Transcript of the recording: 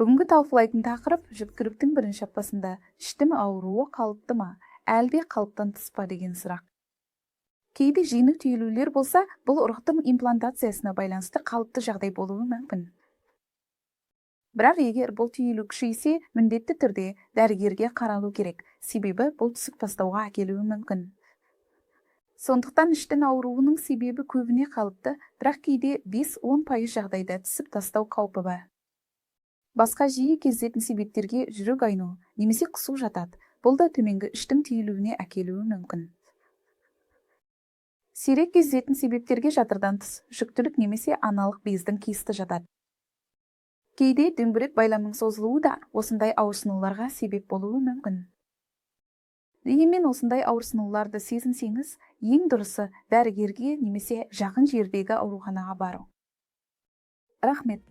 Бүгінгі талқылайтын тақырып жүктіліктің бірінші аптасында іштің ауруы қалыпты ма, әлде қалыптан тыс па деген сұрақ. Кейде жеңіл түйілулер болса, бұл ұрықтың имплантациясына байланысты қалыпты жағдай болуы мүмкін. Бірақ егер бұл түйілу күшейсе, міндетті түрде дәрігерге қаралу керек, себебі бұл түсік тастауға әкелуі мүмкін. Сондықтан іштің ауруының себебі көбіне қалыпты, бірақ кейде 5-10% жағдайда түсік тастау қаупі бар. Басқа жиі кездесетін себептерге жүрек айну немесе құсу жатады. Бұл да төменгі іштің түйілуіне әкелуі мүмкін. Сирек кездесетін себептерге жатырдан тыс жүктілік немесе аналық бездің кесті жатады. Кейде дөңгелек байламның созылуы да осындай ауырсынуларға себеп болуы мүмкін. Дегенмен осындай ауырсынуларды сезінсеңіз, ең дұрысы дәрігерге немесе жақын жердегі ауруханаға бару. Рахмет.